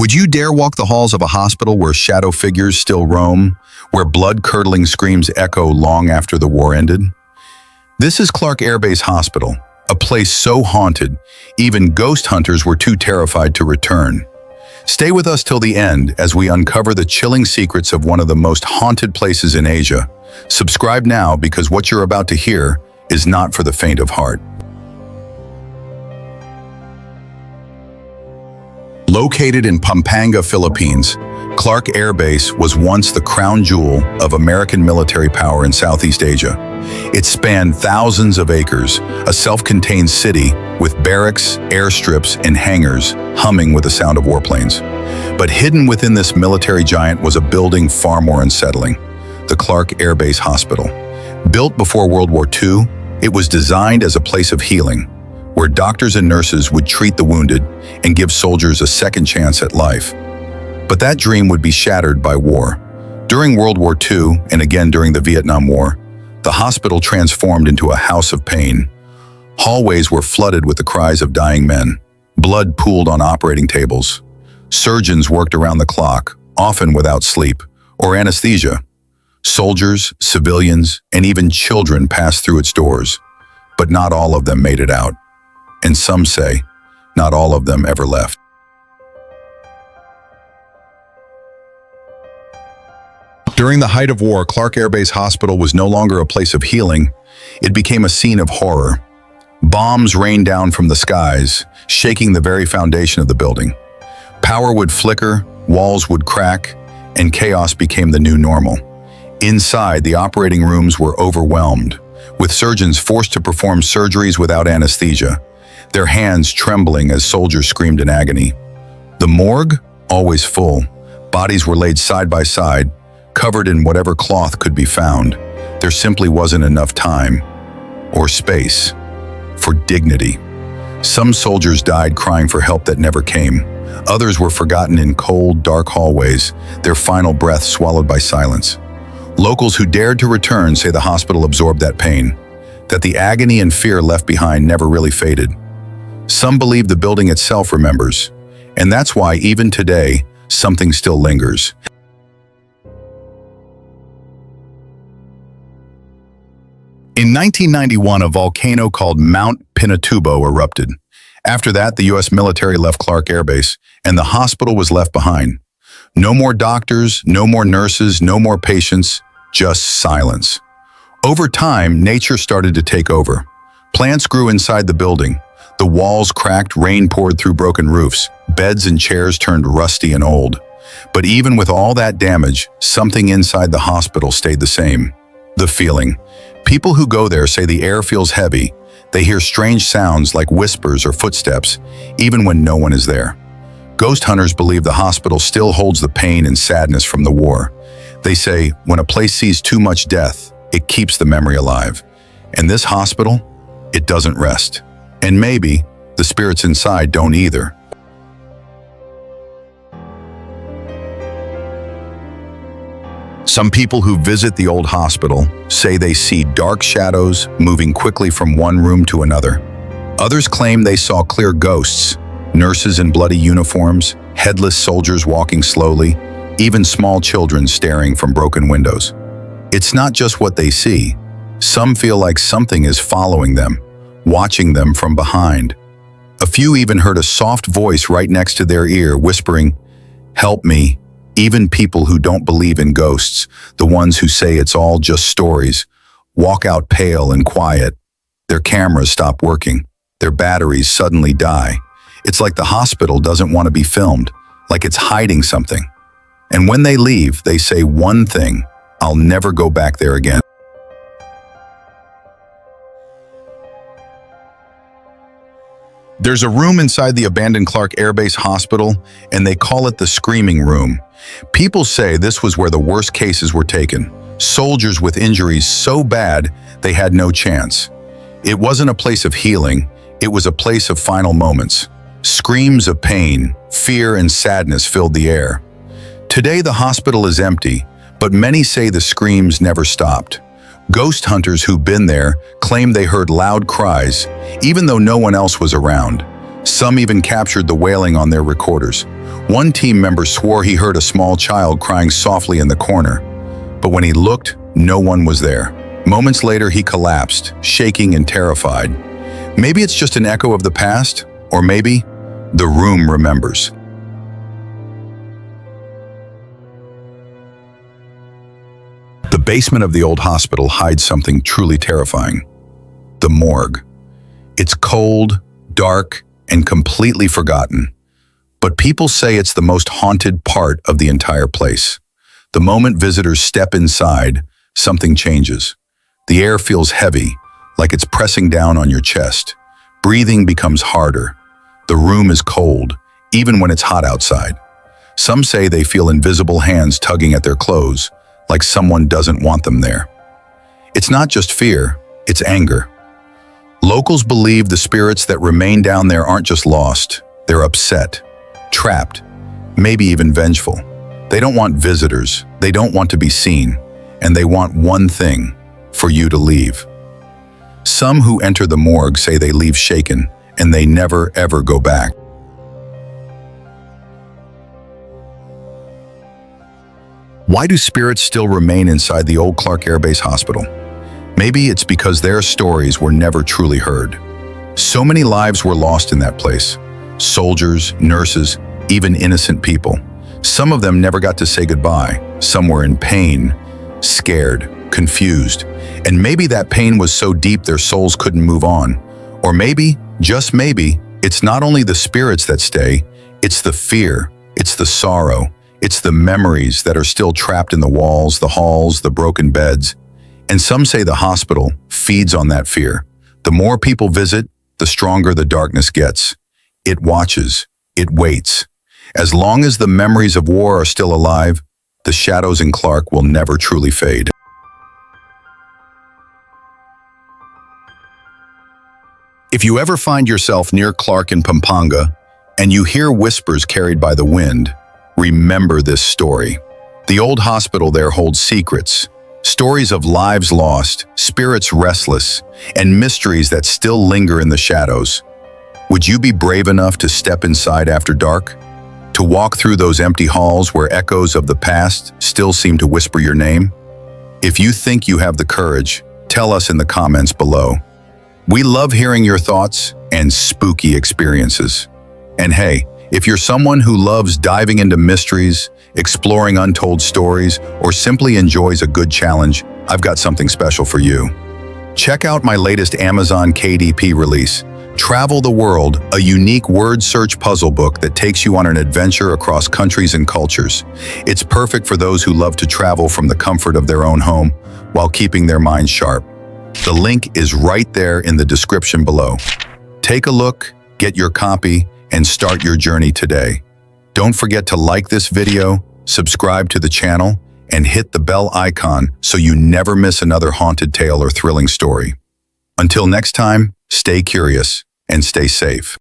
Would you dare walk the halls of a hospital where shadow figures still roam, where blood-curdling screams echo long after the war ended? This is Clark Airbase Hospital, a place so haunted, even ghost hunters were too terrified to return. Stay with us till the end as we uncover the chilling secrets of one of the most haunted places in Asia. Subscribe now because what you're about to hear is not for the faint of heart. Located in Pampanga, Philippines, Clark Airbase was once the crown jewel of American military power in Southeast Asia. It spanned thousands of acres, a self-contained city with barracks, airstrips, and hangars humming with the sound of warplanes. But hidden within this military giant was a building far more unsettling, the Clark Airbase Hospital. Built before World War II, it was designed as a place of healing, where doctors and nurses would treat the wounded and give soldiers a second chance at life. But that dream would be shattered by war. During World War II, and again during the Vietnam War, the hospital transformed into a house of pain. Hallways were flooded with the cries of dying men. Blood pooled on operating tables. Surgeons worked around the clock, often without sleep or anesthesia. Soldiers, civilians, and even children passed through its doors, but not all of them made it out. And some say, not all of them ever left. During the height of war, Clark Airbase Hospital was no longer a place of healing. It became a scene of horror. Bombs rained down from the skies, shaking the very foundation of the building. Power would flicker, walls would crack, and chaos became the new normal. Inside, the operating rooms were overwhelmed, with surgeons forced to perform surgeries without anesthesia, their hands trembling as soldiers screamed in agony. The morgue, always full. Bodies were laid side by side, covered in whatever cloth could be found. There simply wasn't enough time or space for dignity. Some soldiers died crying for help that never came. Others were forgotten in cold, dark hallways, their final breath swallowed by silence. Locals who dared to return say the hospital absorbed that pain, that the agony and fear left behind never really faded. Some believe the building itself remembers, and that's why even today, something still lingers. In 1991, a volcano called Mount Pinatubo erupted. After that, the U.S. military left Clark Airbase, and the hospital was left behind. No more doctors, no more nurses, no more patients, just silence. Over time, nature started to take over. Plants grew inside the building. The walls cracked, rain poured through broken roofs, beds and chairs turned rusty and old. But even with all that damage, something inside the hospital stayed the same. The feeling. People who go there say the air feels heavy. They hear strange sounds like whispers or footsteps, even when no one is there. Ghost hunters believe the hospital still holds the pain and sadness from the war. They say, when a place sees too much death, it keeps the memory alive. And this hospital, it doesn't rest. And maybe the spirits inside don't either. Some people who visit the old hospital say they see dark shadows moving quickly from one room to another. Others claim they saw clear ghosts, nurses in bloody uniforms, headless soldiers walking slowly, even small children staring from broken windows. It's not just what they see. Some feel like something is following them, watching them from behind. A few even heard a soft voice right next to their ear whispering, "Help me." Even people who don't believe in ghosts, the ones who say it's all just stories, walk out pale and quiet. Their cameras stop working. Their batteries suddenly die. It's like the hospital doesn't want to be filmed, like it's hiding something. And when they leave, they say one thing, "I'll never go back there again." There's a room inside the abandoned Clark Airbase Hospital, and they call it the Screaming Room. People say this was where the worst cases were taken, soldiers with injuries so bad they had no chance. It wasn't a place of healing, it was a place of final moments. Screams of pain, fear, and sadness filled the air. Today the hospital is empty, but many say the screams never stopped. Ghost hunters who've been there claim they heard loud cries, even though no one else was around. Some even captured the wailing on their recorders. One team member swore he heard a small child crying softly in the corner, but when he looked, no one was there. Moments later, he collapsed, shaking and terrified. Maybe it's just an echo of the past, or maybe the room remembers. The basement of the old hospital hides something truly terrifying. The morgue. It's cold, dark, and completely forgotten. But people say it's the most haunted part of the entire place. The moment visitors step inside, something changes. The air feels heavy, like it's pressing down on your chest. Breathing becomes harder. The room is cold, even when it's hot outside. Some say they feel invisible hands tugging at their clothes, like someone doesn't want them there. It's not just fear, it's anger. Locals believe the spirits that remain down there aren't just lost, they're upset, trapped, maybe even vengeful. They don't want visitors, they don't want to be seen, and they want one thing, for you to leave. Some who enter the morgue say they leave shaken, and they never ever go back. Why do spirits still remain inside the old Clark Airbase Hospital? Maybe it's because their stories were never truly heard. So many lives were lost in that place. Soldiers, nurses, even innocent people. Some of them never got to say goodbye. Some were in pain, scared, confused. And maybe that pain was so deep their souls couldn't move on. Or maybe, just maybe, it's not only the spirits that stay, it's the fear, it's the sorrow, it's the memories that are still trapped in the walls, the halls, the broken beds. And some say the hospital feeds on that fear. The more people visit, the stronger the darkness gets. It watches, it waits. As long as the memories of war are still alive, the shadows in Clark will never truly fade. If you ever find yourself near Clark in Pampanga, and you hear whispers carried by the wind, remember this story. The old hospital there holds secrets, stories of lives lost, spirits restless, and mysteries that still linger in the shadows. Would you be brave enough to step inside after dark? To walk through those empty halls where echoes of the past still seem to whisper your name? If you think you have the courage, tell us in the comments below. We love hearing your thoughts and spooky experiences. And hey, if you're someone who loves diving into mysteries, exploring untold stories, or simply enjoys a good challenge, I've got something special for you. Check out my latest Amazon KDP release, Travel the World, a unique word search puzzle book that takes you on an adventure across countries and cultures. It's perfect for those who love to travel from the comfort of their own home while keeping their minds sharp. The link is right there in the description below. Take a look, get your copy, and start your journey today. Don't forget to like this video, subscribe to the channel, and hit the bell icon so you never miss another haunted tale or thrilling story. Until next time, stay curious and stay safe.